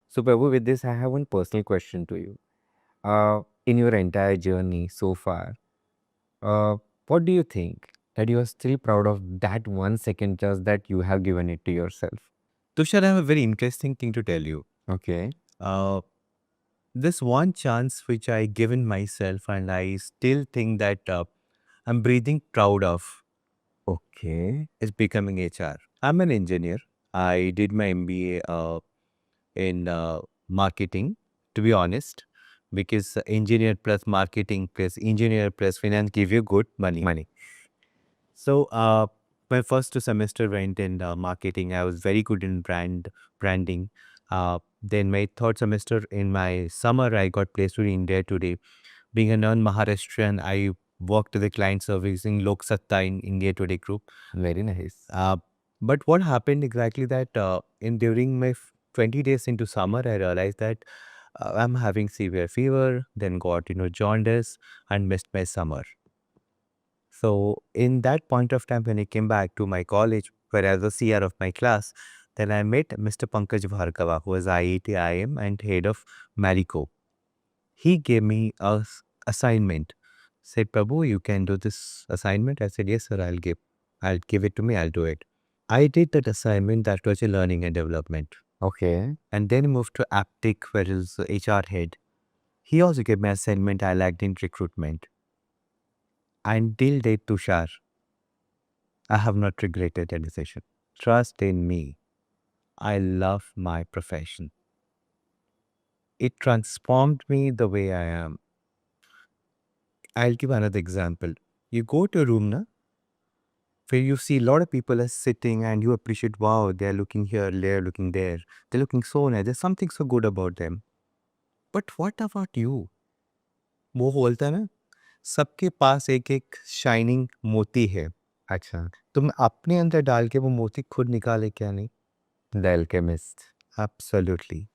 So, Prabhu, with this, I have one personal question to you. In your entire journey so far, uh, what do you think that you are still proud of that 1 second chance that you have given it to yourself? Tushar, I have a very interesting thing to tell you. Okay. Uh, this one chance which I given myself, and I still think that I'm breathing proud of, Okay. is becoming HR. I'm an engineer. I did my MBA in marketing, to be honest, because engineer plus marketing plus engineer plus finance give you good money. Money. So my first semester went in marketing. I was very good in branding. Then my third semester in my summer, I got placed to India Today. Being a non-Maharashtrian, I worked to the client servicing Lok Satta in India Today group. Very nice. But what happened exactly that in during my 20 days into summer, I realized that I'm having severe fever, then got jaundice and missed my summer. So in that point of time, when I came back to my college, where I was the CR of my class, then I met Mr. Pankaj Bhargava, who was IIT IM and head of Marico. He gave me a assignment. Said, Prabhu, you can do this assignment. I said, yes, sir, I'll give it to me. I'll do it. I did that assignment. That was a learning and development. Okay. And then moved to Aptic, where is the HR head. He also gave me assignment. I lacked in recruitment. Until date, Tushar, I have not regretted a decision. Trust in me. I love my profession. It transformed me the way I am. I'll give another example. You go to a room na, where you see a lot of people are sitting and you appreciate, wow, they're looking here, they're looking there. They're looking so nice. There's something so good about them. But what about you? वो बोलता है ना, सबके पास एक एक shining मोती है. अच्छा. तुम अपने अंदर डाल के वो मोती खुद निकाले क्या नहीं? The alchemist. Absolutely.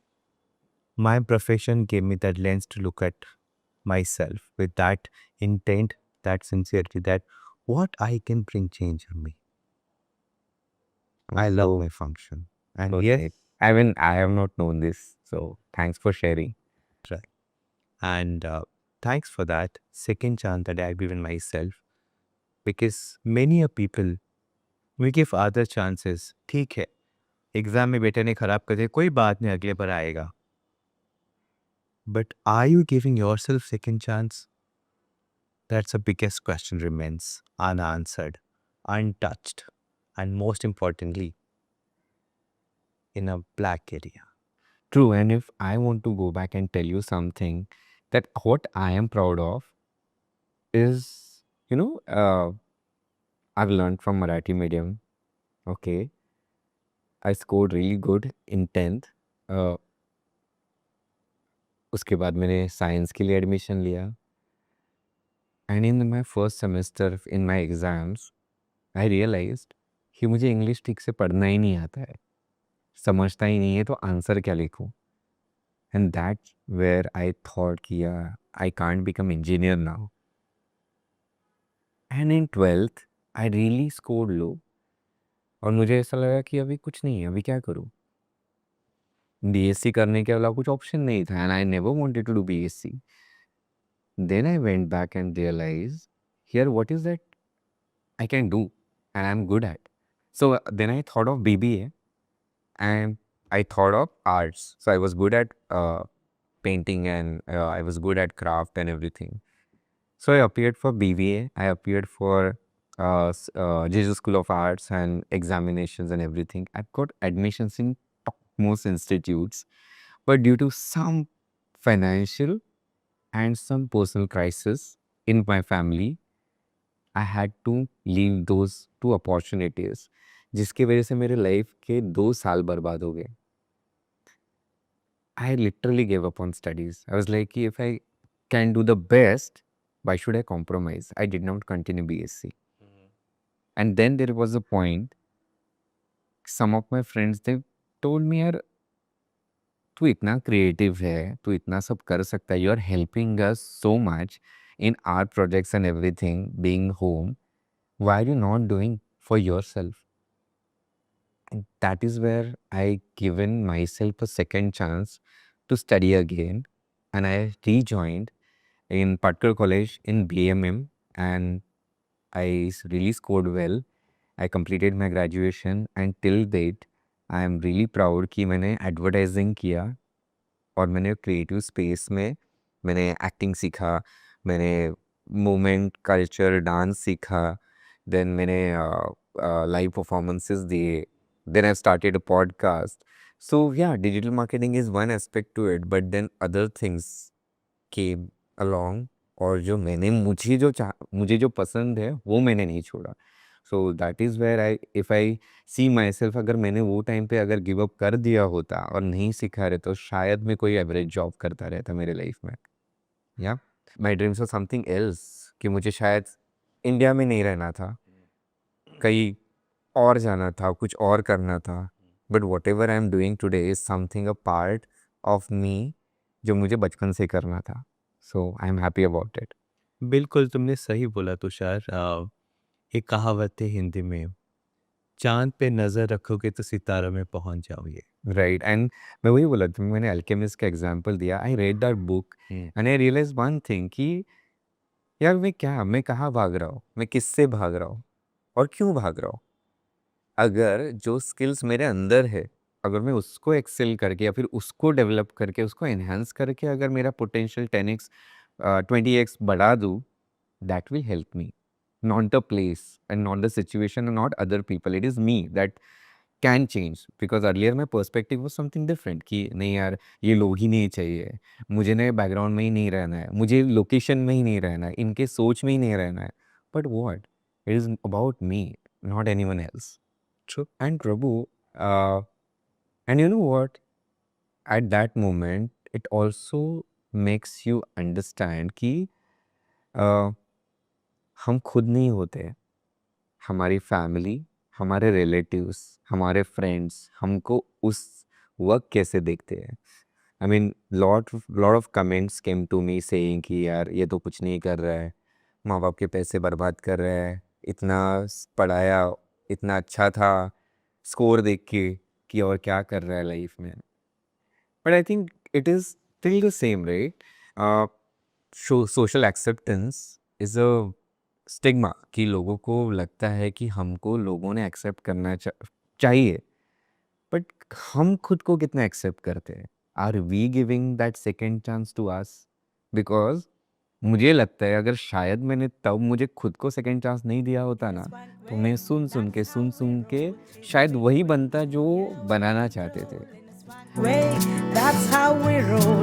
My profession gave me that lens to look at myself with that intent, that sincerity, that what I can bring change in me. I love So, my function. And so yes, great. I mean, I have not known this. So, thanks for sharing. right. And thanks for that second chance that I've given myself. Because many a people, we give other chances. ठीक है, exam में बेटे ने खराब कर दिया, कोई बात नहीं, अगले बार आएगा. But are you giving yourself second chance? That's the biggest question remains unanswered, untouched, and most importantly, in a black area. True. And if I want to go back and tell you something, that what I am proud of is, I've learned from Marathi medium. Okay. I scored really good in 10th. Uh, उसके बाद मैंने science के लिए admission लिया. And in my first semester in my exams I realized कि मुझे English ठीक से पढ़ना ही नहीं आता है, समझता ही नहीं है, तो आंसर क्या लिखूँ. And that where I thought कि I can't become engineer now. And in 12th I really scored low और मुझे ऐसा लगा कि अभी कुछ नहीं है, अभी क्या करूँ. बीएससी करने के अलावा कुछ ऑप्शन नहीं था and I never wanted to do BSc. Then I went back and realize here what is that I can do and I'm good at. So then I thought of BBA and I thought of arts. So I was good at painting and I was good at craft and everything. So I appeared for BBA. I appeared for Jesus School of Arts and examinations and everything. I've got admissions in topmost institutes. But due to some financial and some personal crisis in my family, I had to leave those two opportunities, जिसकी वजह से मेरे life के 2 साल बर्बाद हो गए. I literally give up on studies. I was like if I can do the best, why should I compromise? I did not continue BSc. And then there was a point, some of my friends, they told me, यार तू इतना creative है, तू इतना सब कर सकता है, you are helping us so much in our projects and everything, being home, why are you not doing for yourself? And that is where I given myself a second chance to study again, and I rejoined in Patkar College in BMM, and I really scored well. I completed my graduation, and till date I am really proud कि मैंने advertising किया और मैंने creative space में मैंने acting सीखा, मैंने movement culture dance सीखा, देन मैंने लाइव परफॉर्मेंसेस दिए, then I started a podcast. So yeah, digital marketing is one aspect to it, but then other things came along, और जो मैंने मुझे जो पसंद है वो मैंने नहीं छोड़ा. So that is where I if I see myself, अगर मैंने वो टाइम पे अगर गिव अप कर दिया होता और नहीं सीखा रहता तो शायद मैं कोई एवरेज जॉब करता रहता मेरे लाइफ में. या my dreams were something else, कि मुझे शायद इंडिया में नहीं रहना था, कहीं और जाना था, कुछ और करना था. But whatever I am doing today is something a part of me जो मुझे बचपन से करना था. So I am happy about it. बिल्कुल, तुमने सही बोला तुषार। एक कहावत है हिंदी में, चाँद पे नज़र रखोगे तो सितारों में पहुँच जाओगे। राइट, एंड मैं वही बोला, तो मैंने अल्केमिस्ट का एग्जाम्पल दिया. I read that book and I realize one thing कि यार मैं कहाँ भाग रहा हूँ, मैं किससे भाग रहा हूँ और क्यों भाग रहा हूँ. अगर जो स्किल्स मेरे अंदर है, अगर मैं उसको एक्सेल करके या फिर उसको डेवलप करके उसको एनहांस करके अगर मेरा पोटेंशियल 10x 20x बढ़ा दूँ, that will help me. Not the place and not the situation and not other people. It is me that can change. Because earlier my perspective was something different कि नहीं यार, ये लोग ही नहीं चाहिए, मुझे नए बैकग्राउंड में ही नहीं रहना है, मुझे लोकेशन में ही नहीं रहना है, इनके सोच में ही नहीं रहना है. But what? It is about me, not anyone else. True. And Prabhu, and you know what? At that moment, it also makes you understand कि uh, हम खुद नहीं होते. हमारी फैमिली, हमारे रिलेटिव्स, हमारे फ्रेंड्स हमको उस वक्त कैसे देखते हैं. I mean lot of comments came to me saying कि यार ये तो कुछ नहीं कर रहा है, माँ बाप के पैसे बर्बाद कर रहा है, इतना पढ़ाया, इतना अच्छा था, स्कोर देख के कि और क्या कर रहा है लाइफ में. But I think it is still the same, right. Social acceptance is a stigma, कि लोगों को लगता है कि हमको लोगों ने एक्सेप्ट करना चाहिए. बट हम खुद को कितना एक्सेप्ट करते हैं? Are we giving that second chance to us? Because मुझे लगता है अगर शायद मैंने तब मुझे खुद को सेकेंड चांस नहीं दिया होता ना, तो मैं सुन के शायद वही बनता जो बनाना चाहते थे. Way, that's how we roll.